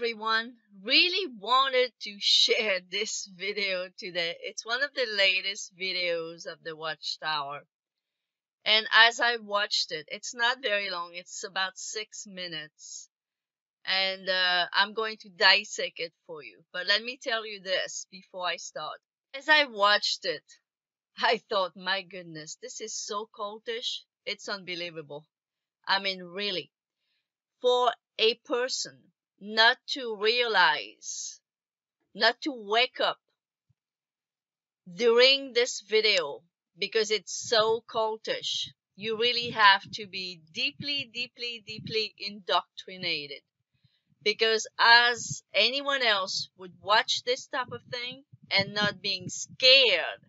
everyone. Really wanted to share this video today. It's one of the latest videos of the Watchtower. And as I watched it, it's not very long. It's about 6 minutes. And I'm going to dissect it for you. But let me tell you this before I start. As I watched it, I thought, my goodness, this is so cultish. It's unbelievable. I mean, really. For a person not to realize, not to wake up during this video because it's so cultish, you really have to be deeply, deeply, deeply indoctrinated. Because as anyone else would watch this type of thing and not being scared,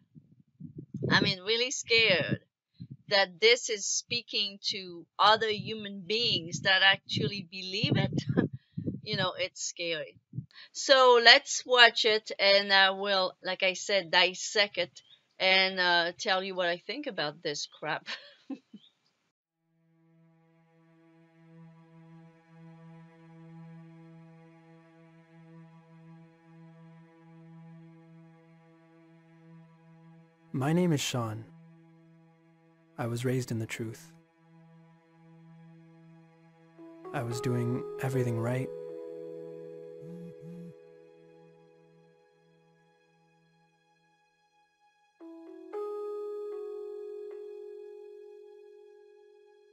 I mean really scared, that this is speaking to other human beings that actually believe it, it's scary. So let's watch it, and I will, like I said, dissect it and tell you what I think about this crap. My name is Sean. I was raised in the truth. I was doing everything right.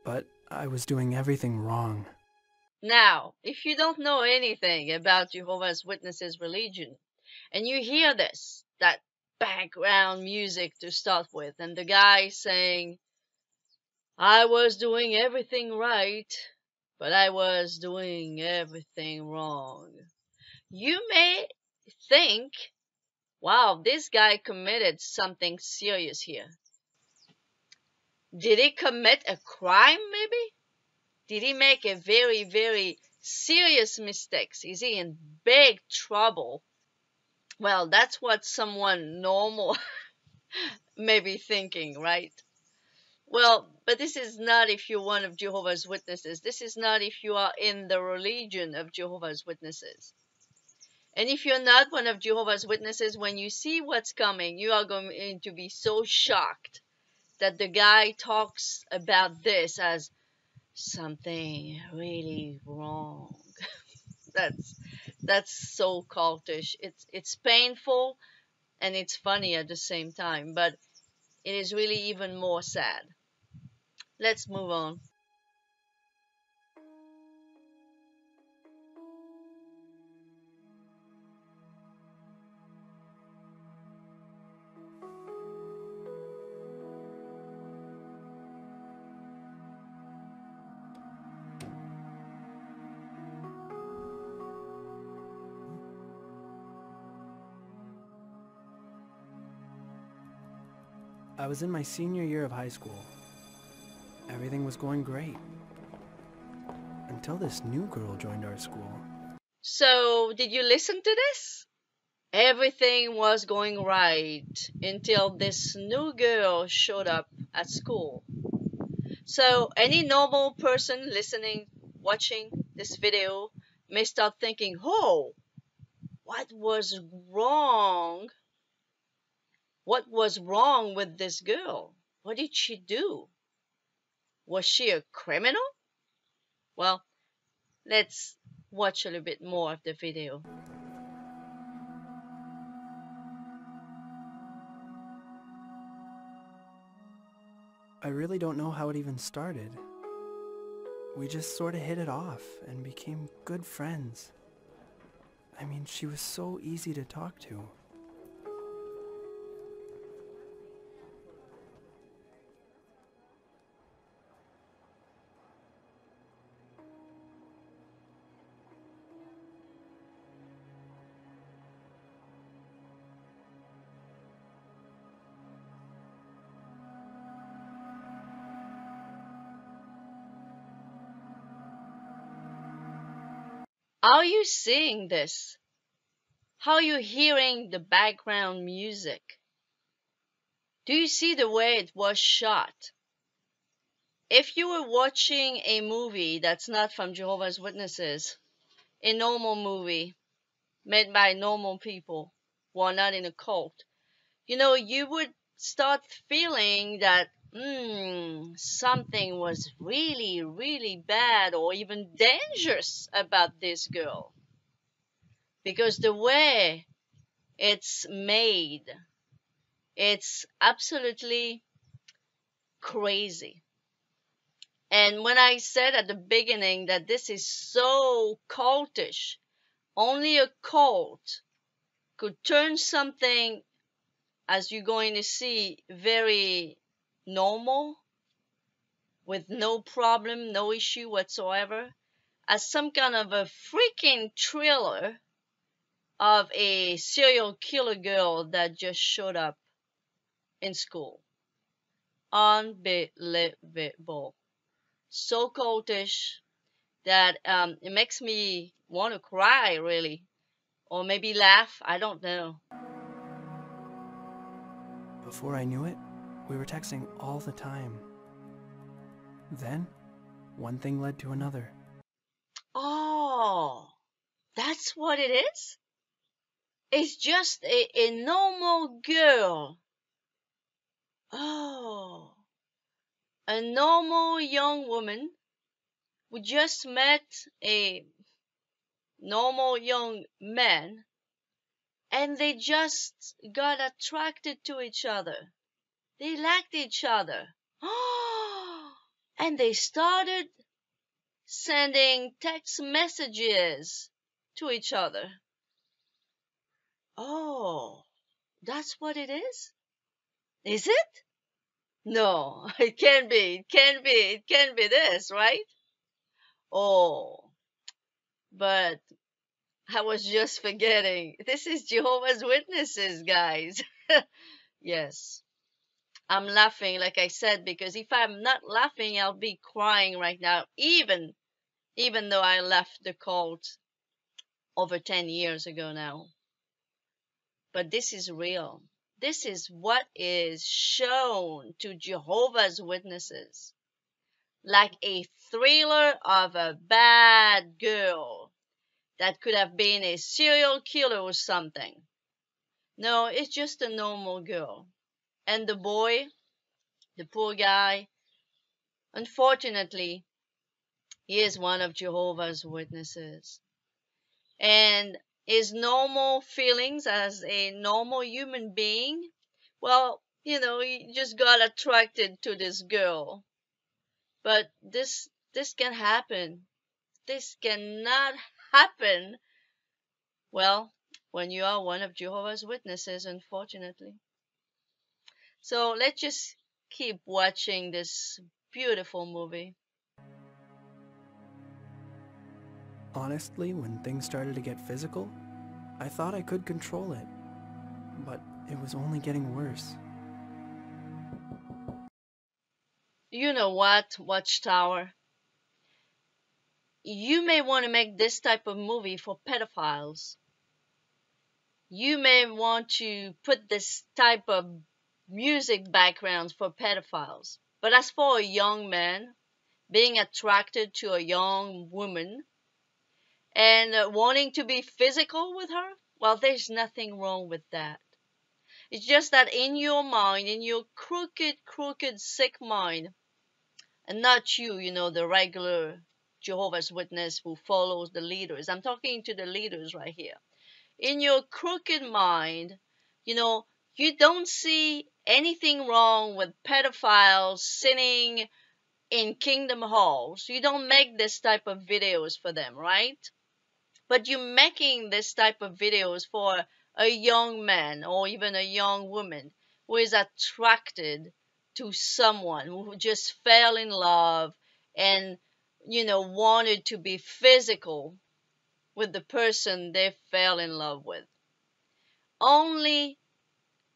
But I was doing everything wrong. Now, if you don't know anything about Jehovah's Witnesses religion, and you hear this, that background music to start with, and the guy saying, I was doing everything right, but I was doing everything wrong, you may think, wow, this guy committed something serious here. Did he commit a crime, maybe? Did he make a very, very serious mistake? Is he in big trouble? Well, that's what someone normal may be thinking, right? Well, but this is not if you're one of Jehovah's Witnesses. This is not if you are in the religion of Jehovah's Witnesses. And if you're not one of Jehovah's Witnesses, when you see what's coming, you are going to be so shocked that the guy talks about this as something really wrong. that's so cultish. It's painful and it's funny at the same time, but it is really even more sad. Let's move on. I was in my senior year of high school. Everything was going great. Until this new girl joined our school. So, did you listen to this? Everything was going right until this new girl showed up at school. So, any normal person listening, watching this video may start thinking, oh, what was wrong? What was wrong with this girl? What did she do? Was she a criminal? Well, let's watch a little bit more of the video. I really don't know how it even started. We just sort of hit it off and became good friends. I mean, she was so easy to talk to. Are you seeing this? How are you hearing the background music? Do you see the way it was shot? If you were watching a movie that's not from Jehovah's Witnesses, a normal movie made by normal people who are not in a cult, you would start feeling that something was really, really bad or even dangerous about this girl. Because the way it's made, it's absolutely crazy. And when I said at the beginning that this is so cultish, only a cult could turn something, as you're going to see, very normal, with no problem, no issue whatsoever, as some kind of a freaking thriller of a serial killer girl that just showed up in school. Unbelievable. So cultish that it makes me want to cry, really. Or maybe laugh. I don't know. Before I knew it, we were texting all the time. Then, one thing led to another. Oh, that's what it is? It's just a normal girl. Oh, a normal young woman who just met a normal young man, and they just got attracted to each other. They liked each other. And they started sending text messages to each other. Oh, that's what it is? Is it? No, it can't be. It can't be. It can't be this, right? Oh, but I was just forgetting. This is Jehovah's Witnesses, guys. Yes. I'm laughing, like I said, because if I'm not laughing, I'll be crying right now, even though I left the cult over 10 years ago now. But this is real. This is what is shown to Jehovah's Witnesses. Like a thriller of a bad girl that could have been a serial killer or something. No, it's just a normal girl. And the boy, the poor guy, unfortunately, he is one of Jehovah's Witnesses. And his normal feelings as a normal human being, well, he just got attracted to this girl. But this can happen. This cannot happen, well, when you are one of Jehovah's Witnesses, unfortunately. So let's just keep watching this beautiful movie. Honestly, when things started to get physical, I thought I could control it. But it was only getting worse. You know what, Watchtower? You may want to make this type of movie for pedophiles. You may want to put this type of music backgrounds for pedophiles. But as for a young man being attracted to a young woman and wanting to be physical with her, well, there's nothing wrong with that. It's just that in your mind, in your crooked, sick mind, and not you, the regular Jehovah's Witness who follows the leaders. I'm talking to the leaders right here. In your crooked mind, you don't see anything wrong with pedophiles sitting in kingdom halls. You don't make this type of videos for them, right? But you're making this type of videos for a young man or even a young woman who is attracted to someone who just fell in love and wanted to be physical with the person they fell in love with. Only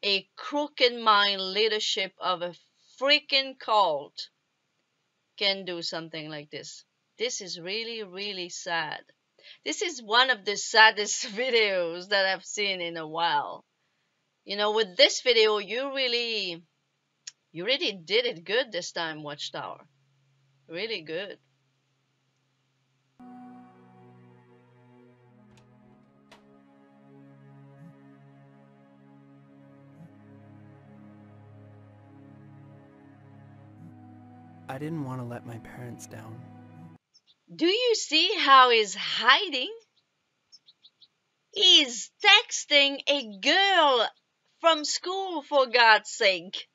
a crooked mind leadership of a freaking cult can do something like this. This is really, really sad. This is one of the saddest videos that I've seen in a while. With this video, you really did it good this time, Watchtower. Really good. I didn't want to let my parents down. Do you see how he's hiding? He's texting a girl from school, for God's sake.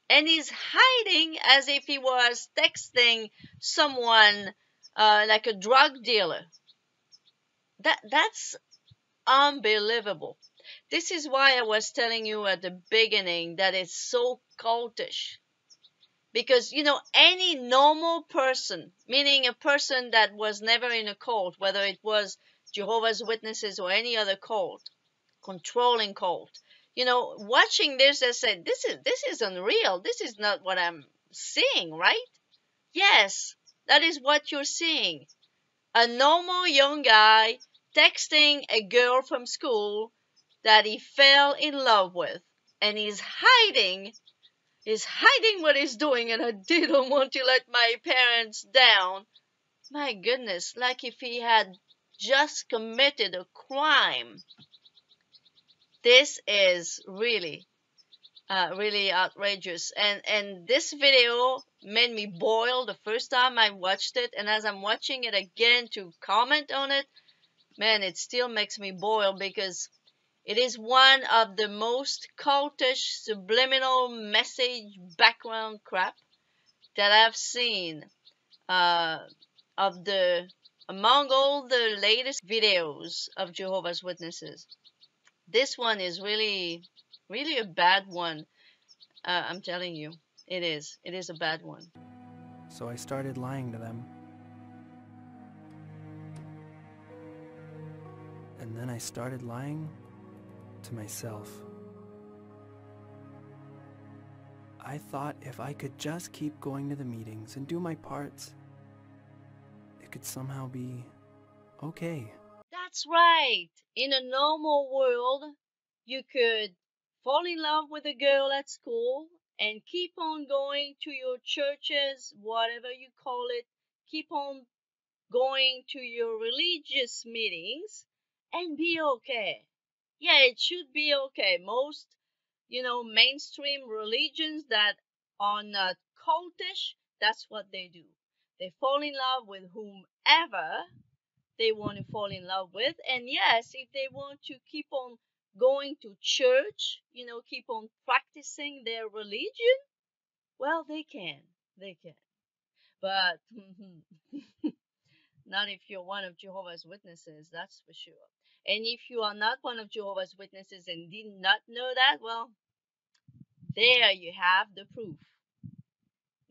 And he's hiding as if he was texting someone like a drug dealer. That's unbelievable. This is why I was telling you at the beginning that it's so cultish. Because, any normal person, meaning a person that was never in a cult, whether it was Jehovah's Witnesses or any other cult, controlling cult, watching this, they said, this is unreal. This is not what I'm seeing, right? Yes, that is what you're seeing. A normal young guy texting a girl from school that he fell in love with, and he's hiding what he's doing, and I didn't want to let my parents down. My goodness, like if he had just committed a crime. This is really outrageous. And this video made me boil the first time I watched it, and as I'm watching it again to comment on it, man, it still makes me boil because it is one of the most cultish subliminal message background crap that I've seen uh, of the among all the latest videos of Jehovah's Witnesses. This one is really a bad one. I'm telling you, it is. It is a bad one. So I started lying to them. And then I started lying to myself. I thought if I could just keep going to the meetings and do my parts, it could somehow be okay. That's right. In a normal world, you could fall in love with a girl at school and keep on going to your churches, whatever you call it, keep on going to your religious meetings and be okay. Yeah, it should be okay. Most, mainstream religions that are not cultish, that's what they do. They fall in love with whomever they want to fall in love with. And yes, if they want to keep on going to church, keep on practicing their religion, well, they can. They can. But not if you're one of Jehovah's Witnesses, that's for sure. And if you are not one of Jehovah's Witnesses and did not know that, well, there you have the proof.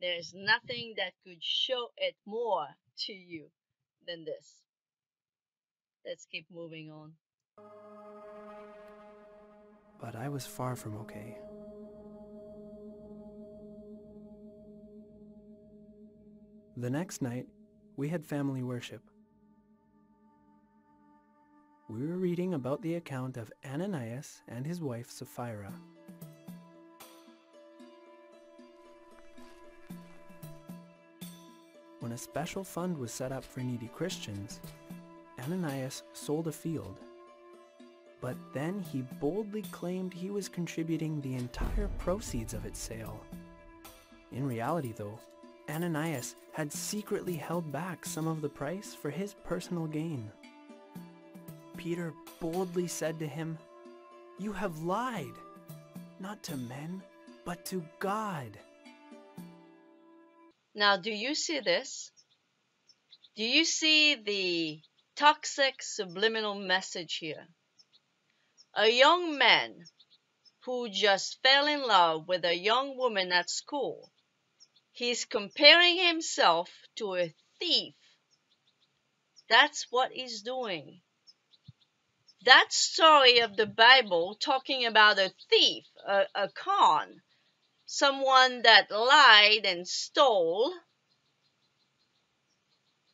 There's nothing that could show it more to you than this. Let's keep moving on. But I was far from okay. The next night, we had family worship. We were reading about the account of Ananias and his wife Sapphira. When a special fund was set up for needy Christians, Ananias sold a field. But then he boldly claimed he was contributing the entire proceeds of its sale. In reality, though, Ananias had secretly held back some of the price for his personal gain. Peter boldly said to him, "You have lied, not to men, but to God." Now, do you see this? Do you see the toxic subliminal message here? A young man who just fell in love with a young woman at school, he's comparing himself to a thief. That's what he's doing. That story of the Bible talking about a thief, a con, someone that lied and stole,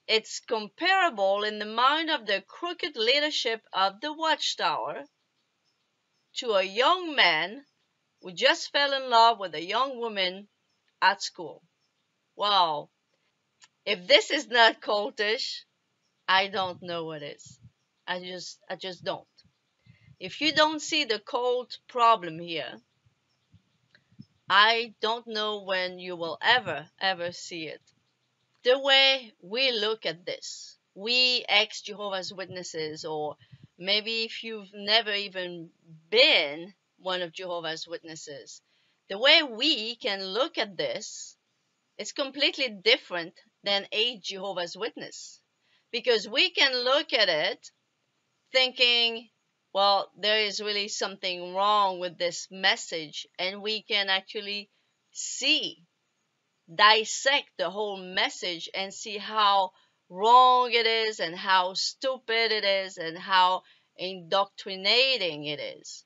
it's comparable in the mind of the crooked leadership of the Watchtower to a young man who just fell in love with a young woman at school. Wow. If this is not cultish, I don't know what is. I just don't. If you don't see the cult problem here, I don't know when you will ever see it. The way we look at this, we ex Jehovah's Witnesses, or maybe if you've never even been one of Jehovah's Witnesses, the way we can look at this is completely different than a Jehovah's Witness. Because we can look at it thinking, well, there is really something wrong with this message, and we can actually see, dissect the whole message and see how wrong it is and how stupid it is and how indoctrinating it is.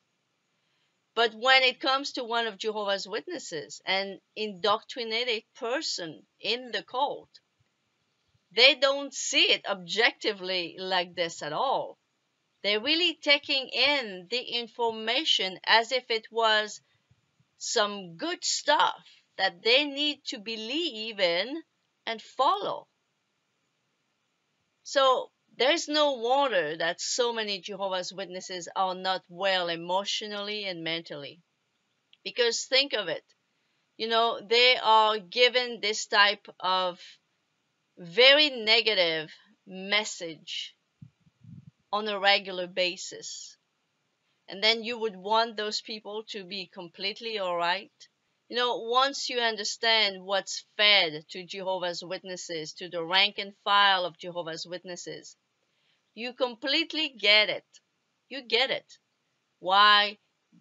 But when it comes to one of Jehovah's Witnesses, an indoctrinated person in the cult, they don't see it objectively like this at all. They're really taking in the information as if it was some good stuff that they need to believe in and follow. So there's no wonder that so many Jehovah's Witnesses are not well emotionally and mentally. Because think of it, they are given this type of very negative message on a regular basis. And then you would want those people to be completely all right. Once you understand what's fed to Jehovah's Witnesses, to the rank and file of Jehovah's Witnesses, you completely get it. You get it. Why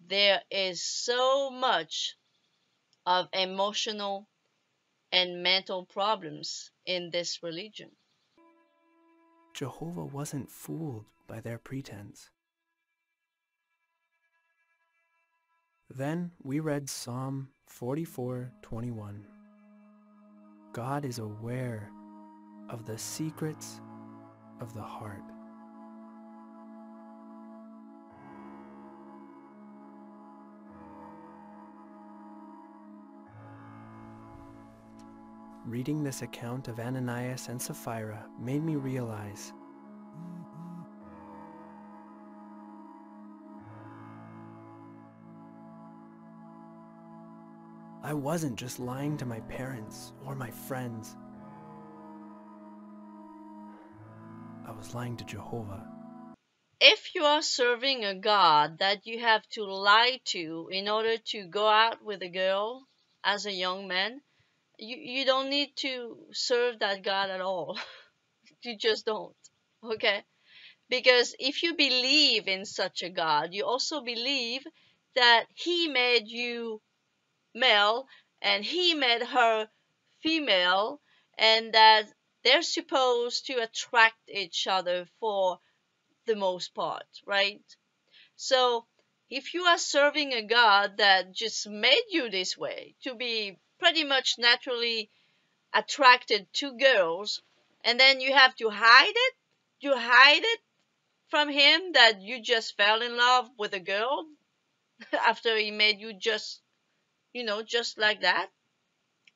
there is so much of emotional and mental problems in this religion. Jehovah wasn't fooled by their pretense. Then we read Psalm 44:21. God is aware of the secrets of the heart. Reading this account of Ananias and Sapphira made me realize I wasn't just lying to my parents or my friends. I was lying to Jehovah. If you are serving a God that you have to lie to in order to go out with a girl as a young man, you don't need to serve that God at all. You just don't. Okay? Because if you believe in such a God, you also believe that He made you male and He made her female, and that they're supposed to attract each other for the most part, right? So if you are serving a God that just made you this way, to be pretty much naturally attracted to girls, and then you have to hide it from him that you just fell in love with a girl after he made you just like that,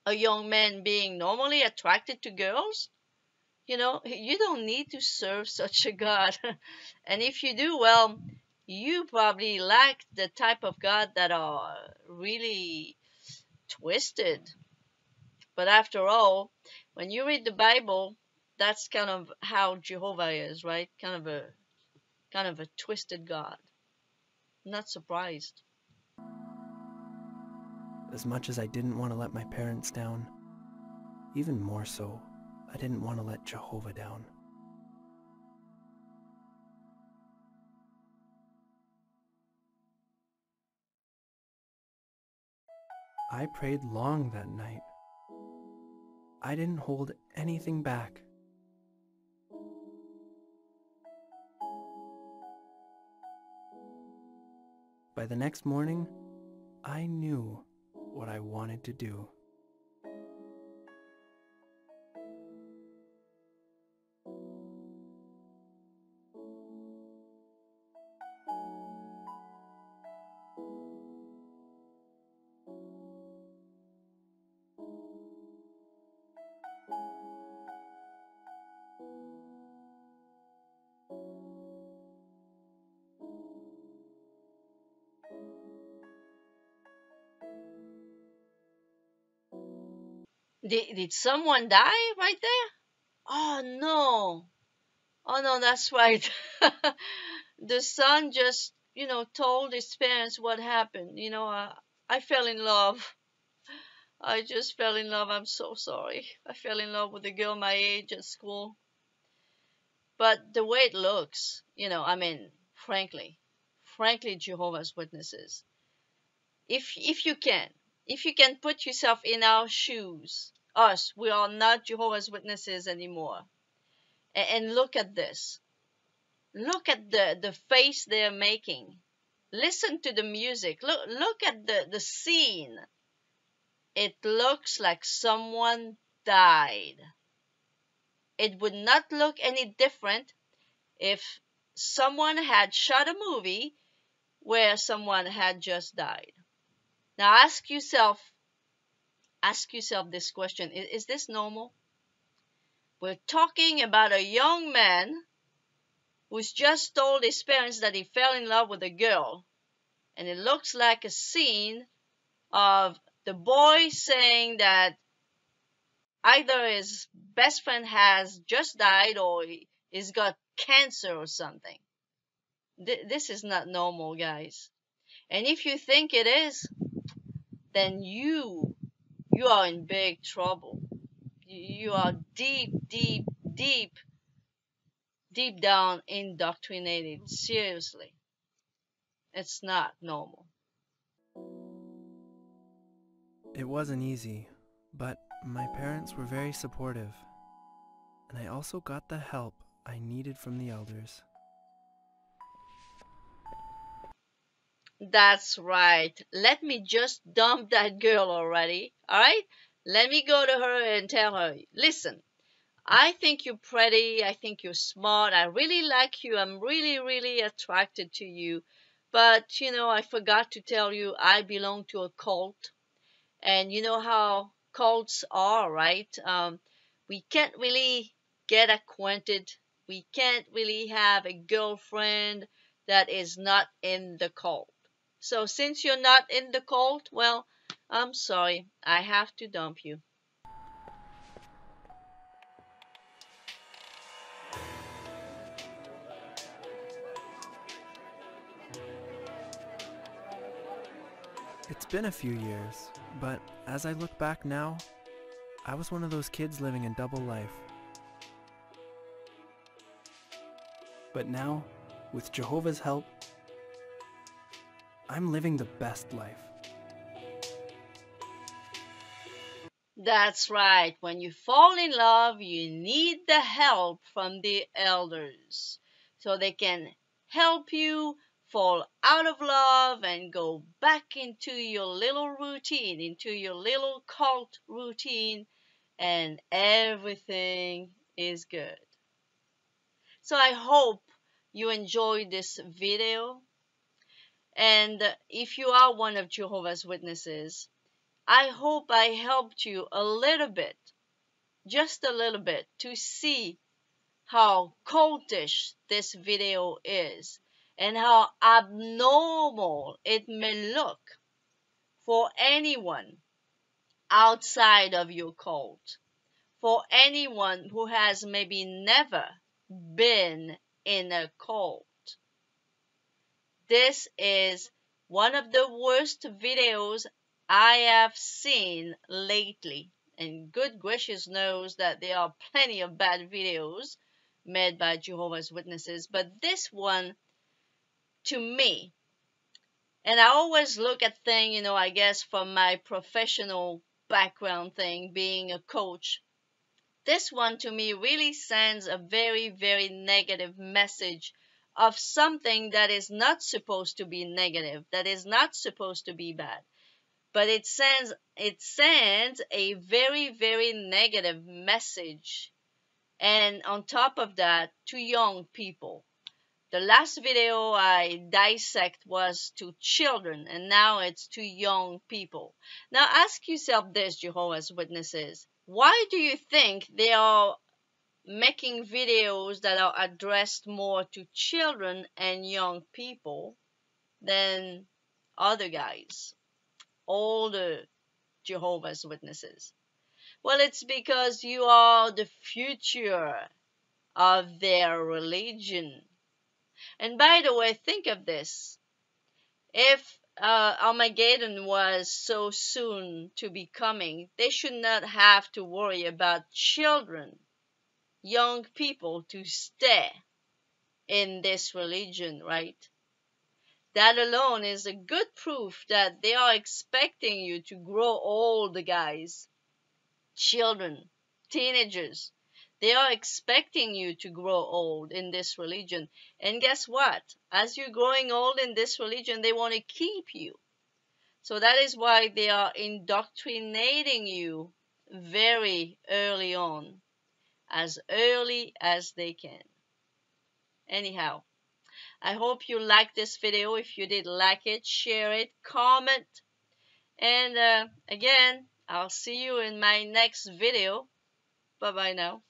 a young man being normally attracted to girls. You don't need to serve such a God. And if you do, well, you probably lack the type of God that are really twisted. But after all, when you read the Bible, that's kind of how Jehovah is, right? Kind of a twisted God. I'm not surprised. As much as I didn't want to let my parents down, even more so, I didn't want to let Jehovah down. I prayed long that night. I didn't hold anything back. By the next morning, I knew what I wanted to do. Did someone die right there? Oh no. Oh no, that's right. The son just, told his parents what happened. I fell in love. I just fell in love. I'm so sorry. I fell in love with a girl my age at school. But the way it looks, frankly, Jehovah's Witnesses, if you can put yourself in our shoes, us, we are not Jehovah's Witnesses anymore, and look at this. Look at the face they're making. Listen to the music. Look at the scene. It looks like someone died. It would not look any different if someone had shot a movie where someone had just died. Now ask yourself this question. Is this normal? We're talking about a young man who's just told his parents that he fell in love with a girl, and it looks like a scene of the boy saying that either his best friend has just died or he's got cancer or something. This is not normal, guys. And if you think it is, then you are in big trouble. You are deep, deep, deep, deep down indoctrinated. Seriously, it's not normal. It wasn't easy, but my parents were very supportive, and I also got the help I needed from the elders. That's right. Let me just dump that girl already. All right? Let me go to her and tell her, listen, I think you're pretty. I think you're smart. I really like you. I'm really, really attracted to you. But, I forgot to tell you I belong to a cult. And you know how cults are, right? We can't really get acquainted. We can't really have a girlfriend that is not in the cult. So since you're not in the cult, well, I'm sorry. I have to dump you. It's been a few years, but as I look back now, I was one of those kids living a double life. But now, with Jehovah's help, I'm living the best life. That's right. When you fall in love, you need the help from the elders so they can help you fall out of love and go back into your little routine, into your little cult routine, and everything is good. So I hope you enjoyed this video. And if you are one of Jehovah's Witnesses, I hope I helped you a little bit, just a little bit, to see how cultish this video is and how abnormal it may look for anyone outside of your cult, for anyone who has maybe never been in a cult. This is one of the worst videos I have seen lately. And good gracious knows that there are plenty of bad videos made by Jehovah's Witnesses. But this one, to me, and I always look at things, I guess from my professional background thing, being a coach, this one to me really sends a very, very negative message of something that is not supposed to be negative, that is not supposed to be bad. But it sends a very, very negative message. And on top of that, to young people. The last video I dissect was to children, and now it's to young people. Now ask yourself this, Jehovah's Witnesses. Why do you think they are making videos that are addressed more to children and young people than other guys, older Jehovah's Witnesses? Well, it's because you are the future of their religion. And by the way, think of this. If Armageddon was so soon to be coming, they should not have to worry about children, young people to stay in this religion, right? That alone is a good proof that they are expecting you to grow old, guys. Children, teenagers, they are expecting you to grow old in this religion. And guess what? As you're growing old in this religion, they want to keep you. So that is why they are indoctrinating you very early on, as early as they can. Anyhow, I hope you liked this video. If you did like it, share it, comment, and again, I'll see you in my next video. Bye bye now.